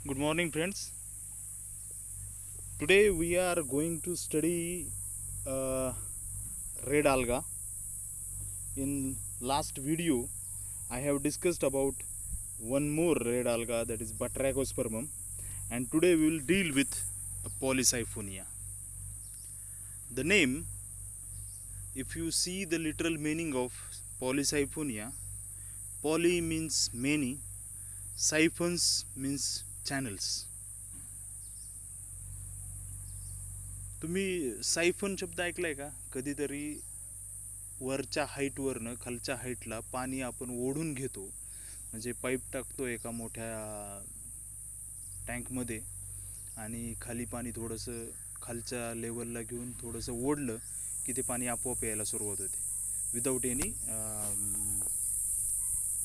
Good morning, friends. Today we are going to study red alga. In last video, I have discussed about one more red alga, that is Batrachospermum, and today we will deal with Polysiphonia. The name, if you see the literal meaning of Polysiphonia, poly means many, siphons means channels. तुम्ही siphon शब्द ऐकलाय का? कधीतरी वरच्या हाईटवरनं खालच्या हाईटला पाणी आपण ओढून घेतो, म्हणजे पाईप टाकतो एका मोठ्या टँकमध्ये आणि खाली पाणी थोडंसं खालच्या लेवलला घेऊन थोडंसं ओढलं की ते पाणी आपोआप यायला सुरुवात होते विदाऊट एनी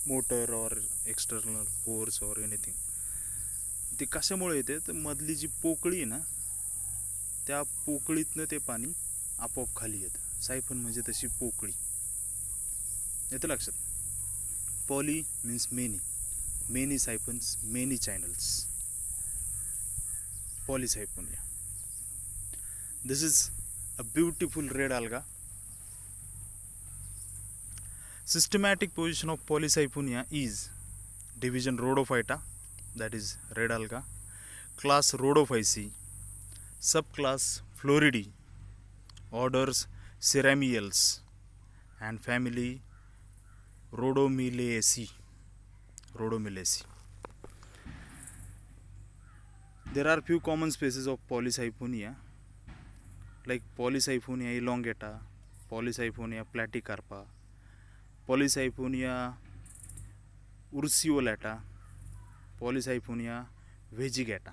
मोटर और एक्सटर्नल फोर्स और एनिथिंग. ते कशामुळे येते तर मधली जी पोकळी आहे ना, त्या पोकळीतनं ते पाणी आपोआप खाली येतं. सायफन म्हणजे तशी पोकळी. येतं लक्षात? Poly means many, many siphons, many channels. Polysiphonia. This is a beautiful red alga. Systematic position of Polysiphonia is division Rhodophyta, that is red alga, class Rhodophyceae, subclass Floridae, orders Ceramiales, and family Rhodomelaceae. There are few common species of Polysiphonia, like Polysiphonia elongata, Polysiphonia platycarpa, Polysiphonia urceolata, Polysiphonia vigigata.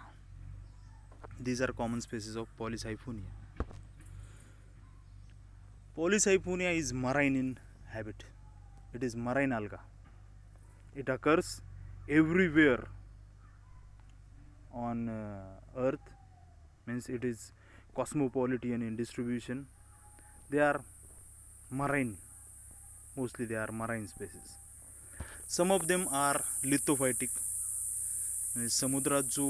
These are common species of Polysiphonia. Polysiphonia is marine in habit. It is marine alga. It occurs everywhere on earth, means it is cosmopolitan in distribution. They are marine, mostly they are marine species. Some of them are lithophytic, समुद्रात जो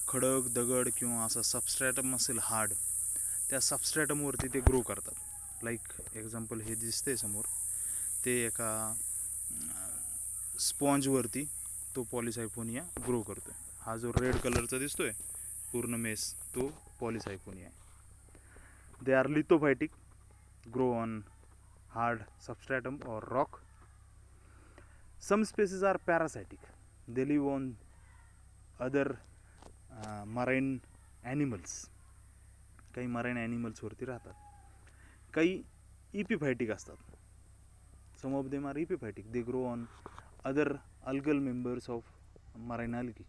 खडक दगड किंवा असा सबस्ट्रॅटम असेल hard, त्या सबस्ट्रॅटमवरती ते grow करतात. लाईक एक्झाम्पल हे दिसते समोर, ते एका स्पॉन्जवरती तो पॉलिसायफोनिया ग्रो करतोय. हा जो रेड कलरचा दिसतोय पूर्ण मेस, तो पॉलिसायफोनिया आहे. They are lithophytic, grow on hard substratum or rock. Some species are parasitic, they live on other marine animals. काही मराईन ॲनिमल्सवरती राहतात. काही इपिफायटिक असतात. Some of them are epiphytic, they grow on other algal members of marine algae.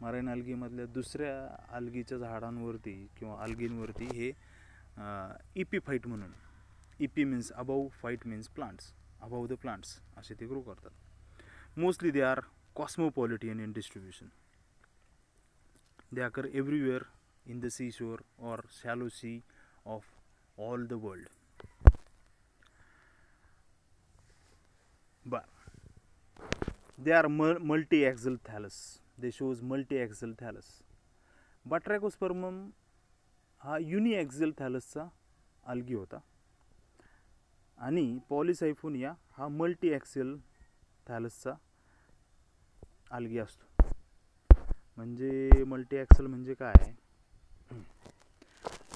मराईन अल्गीमधल्या दुसऱ्या अल्गीच्या झाडांवरती किंवा अल्गींवरती हे इपिफाईट म्हणून, epi means above, phyte means plants, above the plants, असे ते ग्रो करतात. Mostly they R कॉस्मोपॉलिटियन in distribution. They occur everywhere in the sea shore or shallow sea of all the world. They are multi-axial thallus. They shows multi-axial thallus. Batrachospermum हा युनिॲक्सियल थॅलसचा algae होता आणि पॉलिसायफोनिया हा multi axial थॅलसचा algae असतो. म्हणजे multi axial म्हणजे काय?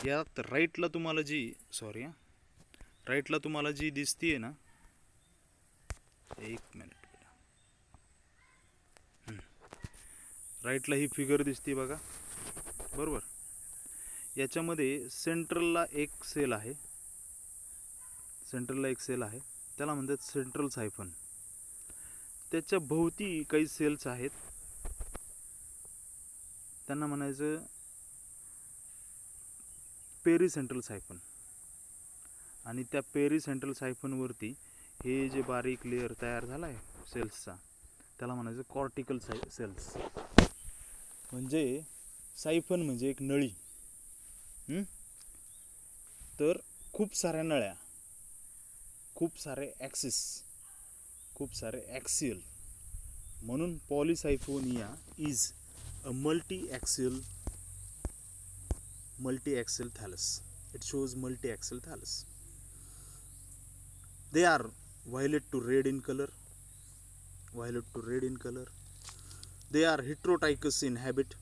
यात राईटला तुम्हाला जी दिसतीये ना, एक मिनिट, राईटला ही फिगर दिसते बघा, बरोबर. याच्यामध्ये सेंट्रलला एक सेल आहे, त्याला म्हणतात सेंट्रल सायफन. त्याच्या भोवती काही सेल्स आहेत, त्यांना म्हणायचं पेरिसेंट्रल सायफन. आणि त्या पेरिसेंट्रल सायफनवरती हे जे बारीक लेअर तयार झाला आहे सेल्सचा, त्याला म्हणायचं कॉर्टिकल सेल्स. म्हणजे सायफन म्हणजे एक नळी. तर खूप साऱ्या नळ्या, खूप सारे ॲक्सिस, खूप सारे ॲक्सियल, म्हणून पॉलिसायफोनिया is a multi-axial thallus. It shows multi-axial thallus. They are violet to red in color. They are heterotrichous in habit.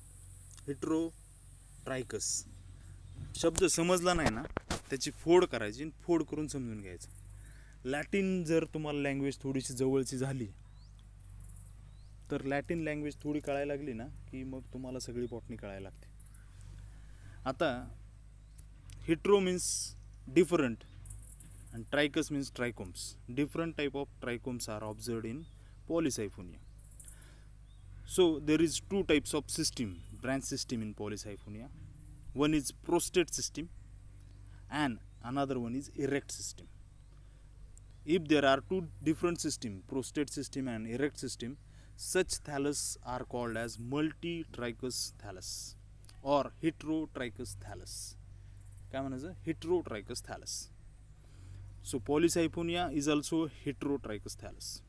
Heterotrichous शब्द समजला नाही ना, त्याची फोड करायची, फोड करून समजून घ्यायचं. लॅटिन जर तुम्हाला लँग्वेज थोडीशी जवळची झाली तर लॅटिन लँग्वेज थोडी कळायला लागली ना की मग तुम्हाला सगळी बॉटनी कळायला लागते. आता hetero means different and trichous means trichomes. Different type of trichomes are observed in Polycyphonia. So there is two types of branch system in Polycyphonia. One is prostate system and another one is erect system. If there are two different systems, prostate system and erect system, such thallus are called as multitrichous thallus or heterotrichous thallus. काय म्हणायचं? Heterotrichous thallus. So Polycyphonia is also heterotrichous thallus.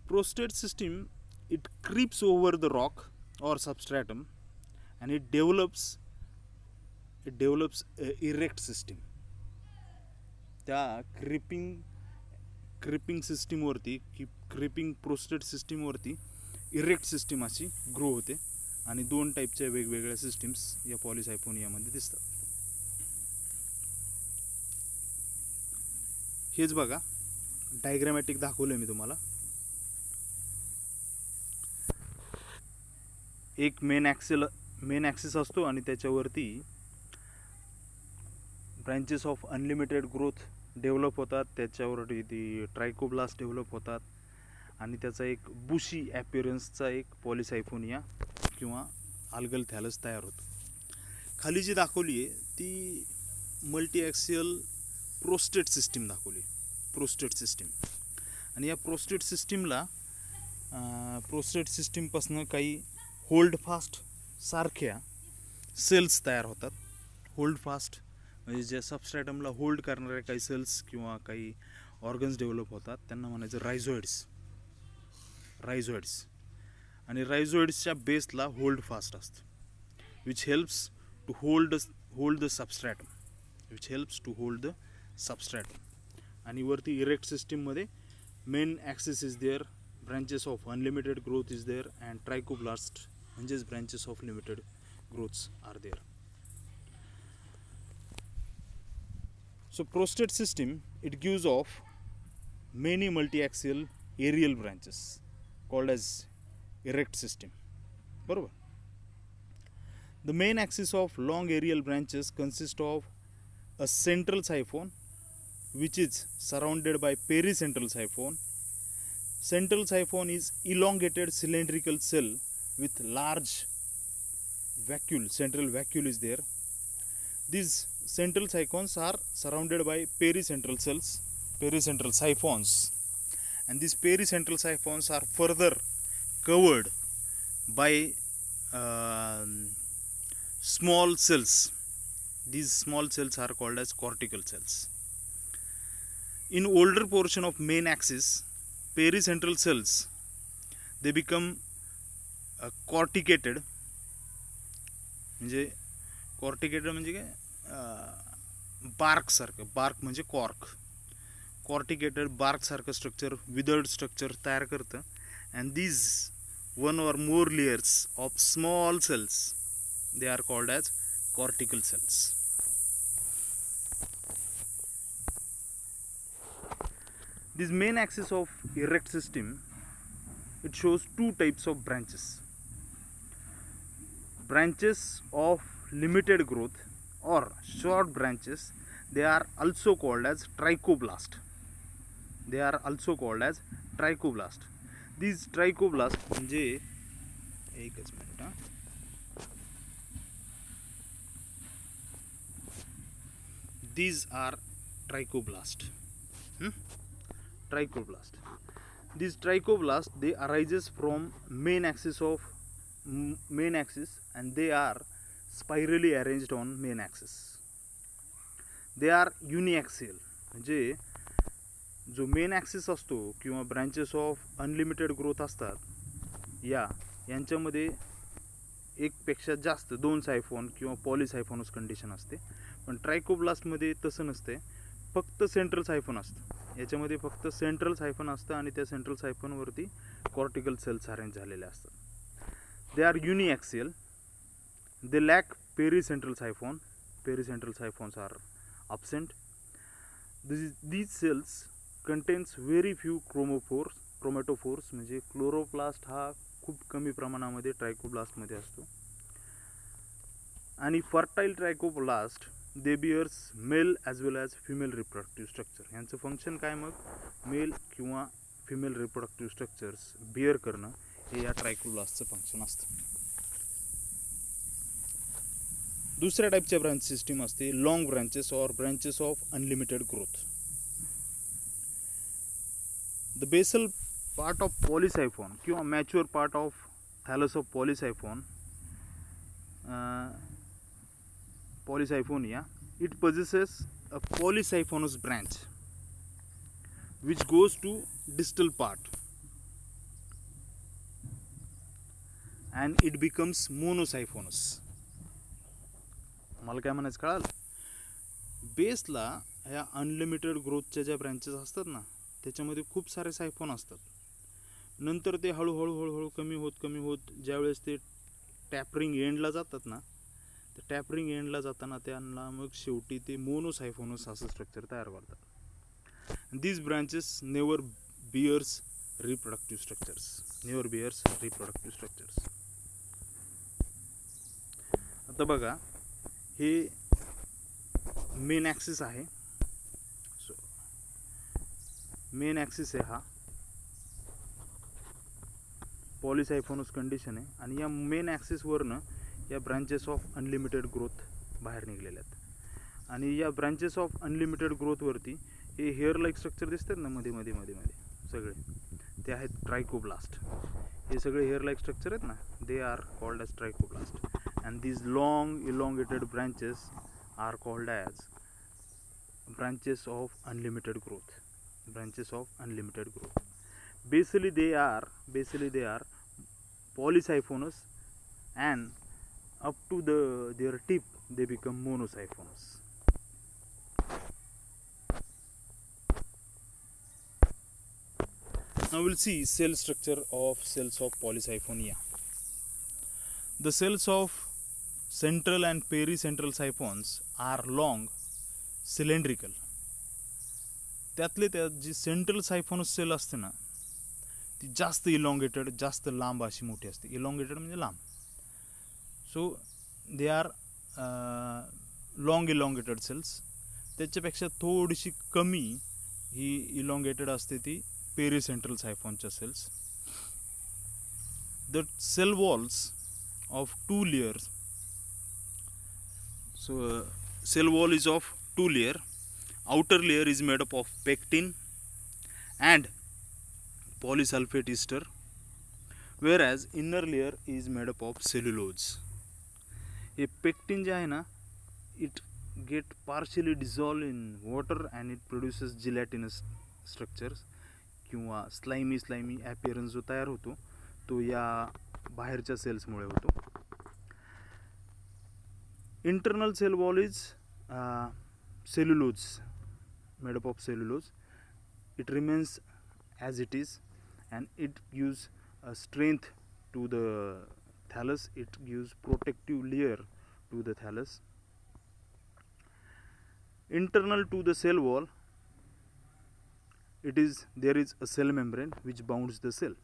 Prostate system, it creeps over the rock or substratum and it develops a erect system. त्या creeping system वरती, creeping prostate system वरती erect system अशी grow होते आणि दोन टाईपच्या वेगवेगळ्या systems या पॉलिसायफोनिया मध्ये दिसतात. हेच बघा, डायग्रामॅटिक दाखवलंय मी तुम्हाला. एक मेन ॲक्सिस असतो आणि त्याच्यावरती branches of unlimited growth develop होतात, त्याच्यावरती ती ट्रायकोब्लास्ट डेव्हलप होतात आणि त्याचा एक बुशी ॲपिअरन्सचा एक पॉलिसायफोनिया किंवा आल्गल थॅलस तयार होतो. खाली जी दाखवली आहे ती मल्टीॲक्सियल प्रोस्टेट सिस्टीम दाखवली, प्रोस्टेट सिस्टीम. आणि या प्रोस्टेट सिस्टीमपासून काही होल्ड फास्ट सारख्या सेल्स तयार होतात. होल्ड फास्ट म्हणजे ज्या सबस्ट्रॅटमला होल्ड करणाऱ्या काही सेल्स किंवा काही ऑर्गन्स डेव्हलप होतात त्यांना म्हणायचं रायझोइड्स. आणि रायझोइड्सच्या बेसला होल्ड फास्ट असतं, which helps to hold the substratum. आणि वरती इरेक्ट सिस्टीममध्ये main axis is there, branches of unlimited growth is there and trichoblast म्हणजेच branches of limited growths are there. So prostate system, it gives off many multiaxial aerial branches called as erect system. बरोबर. The main axis of long aerial branches consist of a central siphon which is surrounded by pericentral siphon. Central siphon is elongated cylindrical cell with large vacuole, central vacuole is there. These central siphons are surrounded by pericentral siphons, and these pericentral siphons are further covered by small cells. These small cells are called as cortical cells. In older portion of main axis, pericentral cells, they become corticated. Corticated म्हणजे काय, bark सारखं, bark म्हणजे corticated bark सारखं structure, withered structure तयार करतं. And these one or more layers of small cells, they are called as cortical cells. This main axis of erect system, it shows two types of branches of limited growth or short branches. They are also called as trichoblast. These trichoblast म्हणजे एकच minute हा, these are trichoblast. These trichoblast, they arises from main axis and they are spirally arranged on main axis. They are uniaxial म्हणजे जो main axis असतो किंवा branches of unlimited growth असतात यांच्यामध्ये एकपेक्षा जास्त 2 सायफोन किंवा पॉलीसायफोनस कंडिशन असते. पण ट्रायकोब्लास्टमध्ये तसं नसते, फक्त सेंट्रल सायफोन असतं. याच्यामध्ये फक्त सेंट्रल सायफोन असतं आणि त्या सेंट्रल सायफोनवरती कॉर्टिकल सेल्स अरेंज झालेले असतात. They are uniaxial. They lack pericentral siphon. Pericentral siphons are absent. These cells contains very few chromatophores म्हणजे क्लोरोप्लास्ट हा खूप कमी प्रमाणामध्ये ट्रायकोब्लास्टमध्ये असतो. आणि fertile trichoblast they bears male as well as female reproductive structure. यांचं फंक्शन काय मग मेल किंवा फिमेल रिप्रोडक्टिव्ह स्ट्रक्चर्स बिअर करणं हे या ट्रायकोब्लास्टचं फंक्शन असतं. दुसऱ्या टाईपच्या ब्रांच सिस्टीम असते long branches or branches of unlimited growth. The basal part of polysiphon किंवा mature part of thallus of Polysiphonia it possesses a polysiphonous branch which goes to distal part and it becomes monosyphonous. मला काय म्हणायचं कळाल. बेसला ह्या unlimited ग्रोथच्या ज्या branches असतात ना त्याच्यामध्ये खूप सारे सायफोन असतात. नंतर ते हळूहळू कमी होत ज्यावेळेस ते टॅपरिंग एंडला जातात ना, तर टॅपरिंग एंडला जाताना त्यांना मग शेवटी ते मोनोसायफोनस असं स्ट्रक्चर तयार करतात. These branches never bears reproductive structures. आता बघा हे मेन ॲक्सिस आहे. सो मेन ॲक्सिस आहे हा पॉलीसायफोनस कंडिशन आहे आणि या मेन ॲक्सिसवरनं या ब्रांचेस ऑफ अनलिमिटेड ग्रोथ बाहेर निघलेल्या आहेत. आणि या ब्रांचेस ऑफ अनलिमिटेड ग्रोथवरती हे हेअर लाईक स्ट्रक्चर दिसतात ना मध्ये सगळे ते आहेत ट्रायकोब्लास्ट. हे सगळे हेअर लाईक स्ट्रक्चर आहेत ना, they are called as trichoblast. And these long elongated branches are called as branches of unlimited growth. Basically they are polysiphonous and up to their tip they become monosyphonous. Now we'll see cell structure of cells of polysiphonia. The cells of central and pericentral siphons are long, cylindrical. त्यातले त्यात जी central सायफोनस sale असते ना ती जास्त elongated, जास्त लांब अशी मोठी असते. इलॉंगेटेड म्हणजे लांब. So they are long elongated cells. त्याच्यापेक्षा थोडीशी कमी ही इलॉंगेटेड असते ती पेरिसेंट्रल सायफोनच्या cells. The cell walls of 2 layers. So cell wall is of 2 layer. Outer layer is made up of pectin and polysulfate ester, whereas inner layer is made up of cellulose. A pectin जे आहे ना it get partially dissolved in water and it produces gelatinous structures किंवा slimy appearance जो तयार होतो तो या बाहेरच्या सेल्समुळे होतो. Internal cell wall is cellulose, made up of cellulose. It remains as it is and it gives strength to the thallus. It gives protective layer to the thallus. Internal to the cell wall there is a cell membrane which bounds the cell.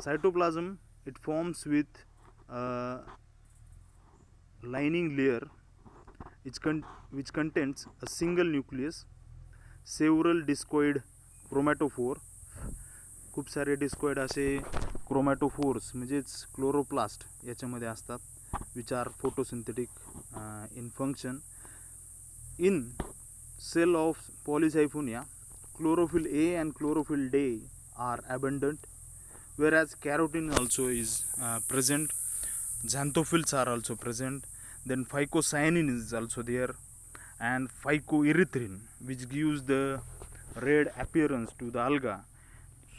Cytoplasm it forms with a lining layer which contains a single nucleus, several discoid chromatophore. खूप सारे discoid असे क्रोमॅटोफोर्स म्हणजेच chloroplast याच्यामध्ये असतात, which are photosynthetic in function. In cell of polysiphonia, chlorophyll A and chlorophyll D are abundant, whereas carotene also is present. Xanthophylls are also present. Then phycocyanin is also there, and phycoerythrin which gives the red appearance to the alga.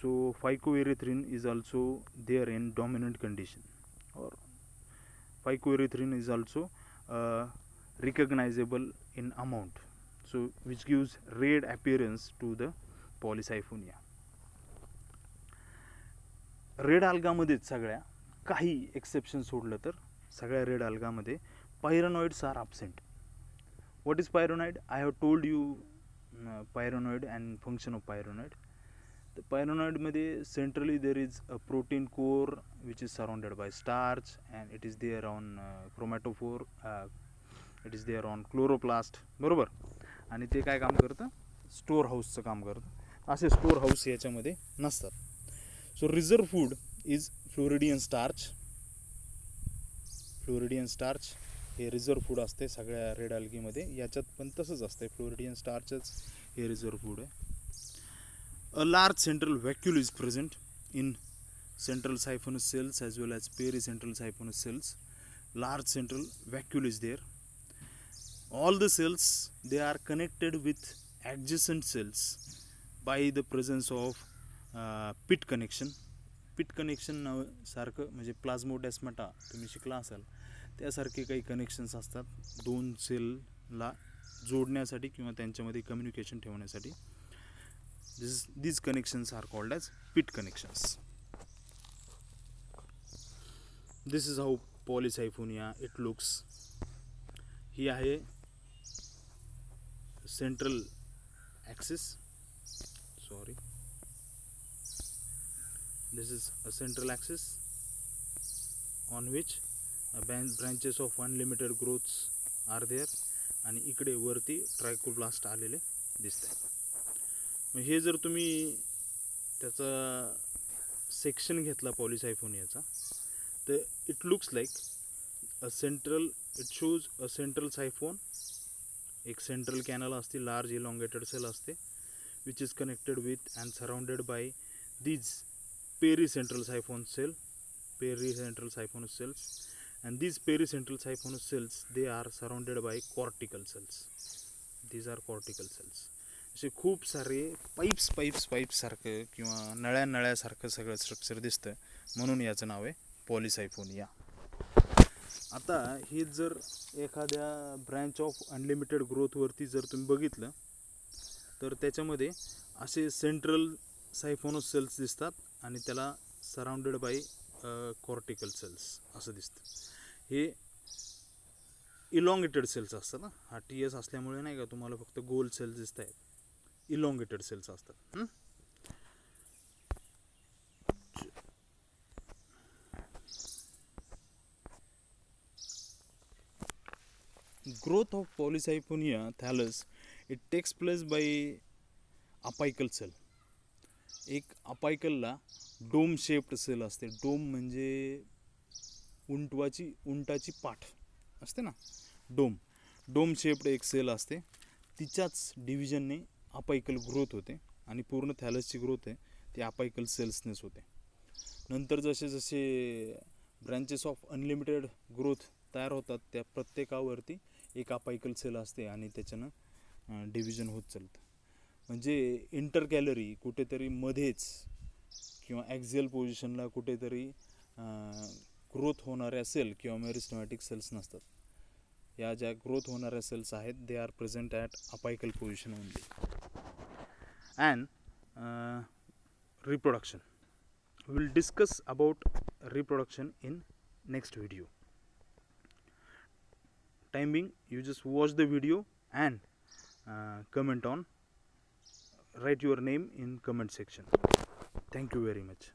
So phycoerythrin is also there in dominant condition, or phycoerythrin is also recognizable in amount, so which gives red appearance to the Polycyphonia. Red अल्गामध्येच सगळ्या, काही exception सोडलं तर सगळ्या red अल्गामध्ये pyrenoids are absent. What is pyrenoid? I have told you pyrenoid and function of pyrenoid. तर पायरोनॉइडमध्ये centrally there is a protein core which is surrounded by starch and it is there on chromatophore, it is there on chloroplast, बरोबर. आणि ते काय काम करतं? Store हाऊसचं काम करतं. असे स्टोअर हाऊस याच्यामध्ये नसतात. So reserve food is floridean starch. Floridean starch हे रिझर्व फूड असते सगळ्या रेड अल्गीमध्ये. याच्यात पण तसंच असते, फ्लोरिडियन स्टार्चच हे रिझर्व फूड आहे. A large central vacuole is present in central siphonous cells as well as pericentral siphonous cells. Large central vacuole is there. All the cells, they are connected with adjacent cells by the presence of pit connection. Pit connection सारखं म्हणजे प्लाझ्मोडेस्माटा तुम्ही शिकला असाल त्यासारखे काही connections असतात दोन सेलला जोडण्यासाठी किंवा त्यांच्यामध्ये कम्युनिकेशन ठेवण्यासाठी. these connections are called as pit connections. This is how Polycyphonia it looks. ही आहे central axis. Sorry. This is a central axis on which branches of unlimited growths are there. आणि इकडे वरती ट्रायकोप्लास्ट आलेले दिसतात. हे जर तुम्ही त्याचा सेक्शन घेतला पॉलिसायफोनियाचा तर it looks like a central, it shows a central siphon. एक सेंट्रल कॅनल असते, लार्ज इलॉंगेटेड सेल असते which is connected with and surrounded by these pericentral siphon cell, pericentral siphonous cells. and these pericentral siphonous cells, they are surrounded by cortical cells. These are cortical cells. असे खूप सारे pipes सारखं किंवा नळ्यासारखं सगळं structure दिसतं, म्हणून याचं नाव आहे पॉलिसायफोनिया. आता हे जर एखाद्या ब्रँच ऑफ अनलिमिटेड ग्रोथवरती जर तुम्ही बघितलं तर त्याच्यामध्ये असे सेंट्रल सायफोनस सेल्स दिसतात आणि त्याला सराउंडेड बाय कॉर्टिकल सेल्स असं दिसतं. हे इलॉंगेटेड सेल्स असतात ना, हा TS असल्यामुळे नाही का तुम्हाला फक्त गोल सेल्स दिसत आहेत, इलॉंगेटेड सेल्स असतात. Growth of Polysiphonia thallus it takes place by apical cell. एक अपायकलला डोम शेप्ड सेल असते. डोम म्हणजे उंटाची पाठ असते ना, डोम शेप्ड एक सेल असते. तिच्याच डिव्हिजनने अपायकल ग्रोथ होते आणि पूर्ण थॅलसची ग्रोथ आहे ती अपायकल सेल्सनेच होते. नंतर जसे जसे ब्रँचेस ऑफ अनलिमिटेड ग्रोथ तयार होतात त्या प्रत्येकावरती एक अपायकल सेल असते आणि त्याच्यानं डिव्हिजन होत चालतं. म्हणजे इंटरकॅलरी कुठेतरी मध्येच किंवा ॲक्झियल पोझिशनला कुठेतरी ग्रोथ होणाऱ्या सेल किंवा मेरिस्टेमॅटिक सेल्स नसतात. या ज्या ग्रोथ होणाऱ्या सेल्स आहेत they are present at apical position only. And reproduction, will discuss about reproduction in next video. Time being, you just watch the video and comment on, write your name in comment section. Thank you very much.